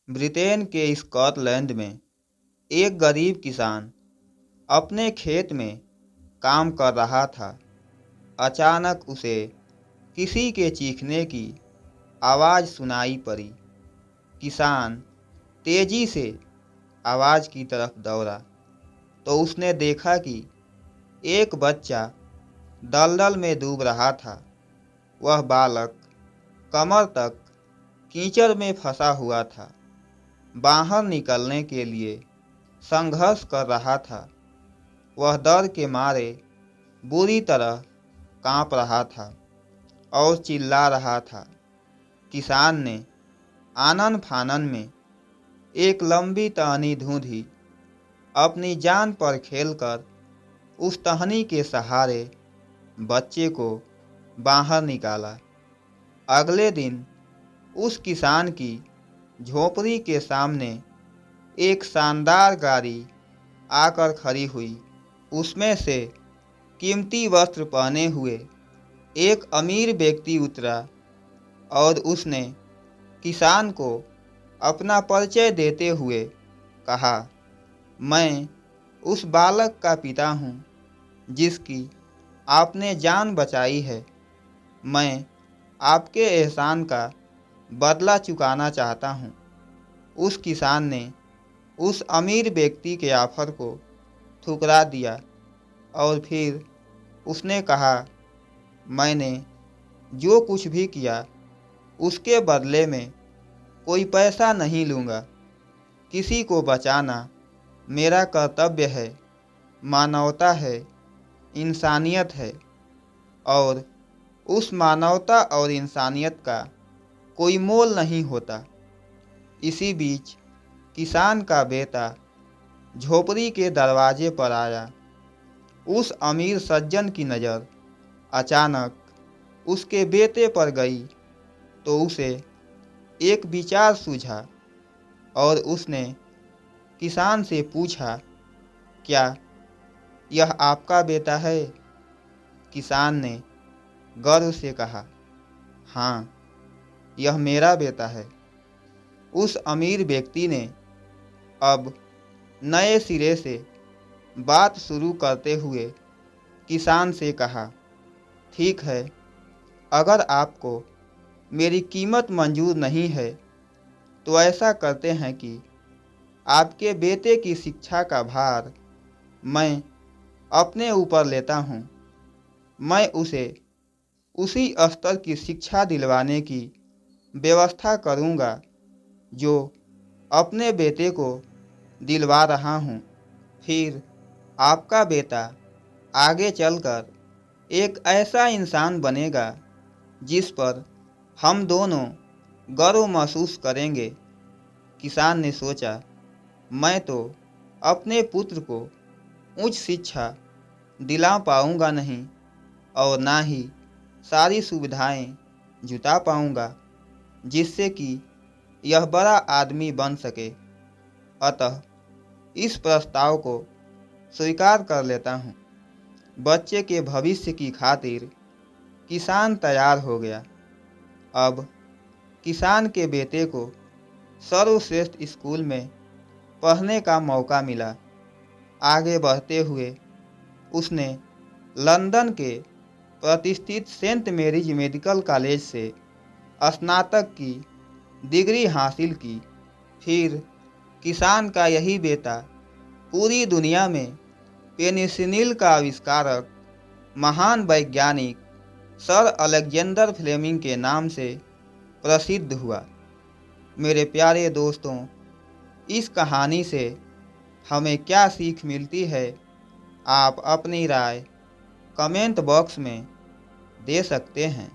Britain के Scotland में एक गरीब किसान अपने खेत में काम कर रहा था। अचानक उसे किसी के चीखने की आवाज़ सुनाई पड़ी। किसान तेजी से आवाज़ की तरफ दौड़ा तो उसने देखा कि एक बच्चा दलदल में डूब रहा था। वह बालक कमर तक कीचड़ में फंसा हुआ था, बाहर निकलने के लिए संघर्ष कर रहा था। वह डर के मारे बुरी तरह कांप रहा था और चिल्ला रहा था। किसान ने आनन फानन में एक लंबी टहनी ढूंढी। अपनी जान पर खेलकर उस टहनी के सहारे बच्चे को बाहर निकाला। अगले दिन उस किसान की झोपड़ी के सामने एक शानदार गाड़ी आकर खड़ी हुई। उसमें से कीमती वस्त्र पहने हुए एक अमीर व्यक्ति उतरा और उसने किसान को अपना परिचय देते हुए कहा, मैं उस बालक का पिता हूँ जिसकी आपने जान बचाई है। मैं आपके एहसान का बदला चुकाना चाहता हूँ। उस किसान ने उस अमीर व्यक्ति के ऑफर को ठुकरा दिया और फिर उसने कहा, मैंने जो कुछ भी किया उसके बदले में कोई पैसा नहीं लूँगा। किसी को बचाना मेरा कर्तव्य है, मानवता है, इंसानियत है और उस मानवता और इंसानियत का कोई मोल नहीं होता। इसी बीच किसान का बेटा झोपड़ी के दरवाजे पर आया। उस अमीर सज्जन की नज़र अचानक उसके बेटे पर गई तो उसे एक विचार सूझा और उसने किसान से पूछा, क्या यह आपका बेटा है? किसान ने गर्व से कहा, हाँ, यह मेरा बेटा है। उस अमीर व्यक्ति ने अब नए सिरे से बात शुरू करते हुए किसान से कहा, ठीक है, अगर आपको मेरी कीमत मंजूर नहीं है तो ऐसा करते हैं कि आपके बेटे की शिक्षा का भार मैं अपने ऊपर लेता हूँ। मैं उसे उसी स्तर की शिक्षा दिलवाने की व्यवस्था करूँगा जो अपने बेटे को दिलवा रहा हूँ। फिर आपका बेटा आगे चलकर एक ऐसा इंसान बनेगा जिस पर हम दोनों गर्व महसूस करेंगे। किसान ने सोचा, मैं तो अपने पुत्र को उच्च शिक्षा दिला पाऊंगा नहीं और ना ही सारी सुविधाएं जुटा पाऊंगा जिससे कि यह बड़ा आदमी बन सके। अतः इस प्रस्ताव को स्वीकार कर लेता हूँ। बच्चे के भविष्य की खातिर किसान तैयार हो गया। अब किसान के बेटे को सर्वश्रेष्ठ स्कूल में पढ़ने का मौका मिला। आगे बढ़ते हुए उसने लंदन के प्रतिष्ठित सेंट मैरीज मेडिकल कॉलेज से स्नातक की डिग्री हासिल की। फिर किसान का यही बेटा पूरी दुनिया में पेनिसिलिन का आविष्कारक महान वैज्ञानिक सर अलेक्जेंडर फ्लेमिंग के नाम से प्रसिद्ध हुआ। मेरे प्यारे दोस्तों, इस कहानी से हमें क्या सीख मिलती है, आप अपनी राय कमेंट बॉक्स में दे सकते हैं।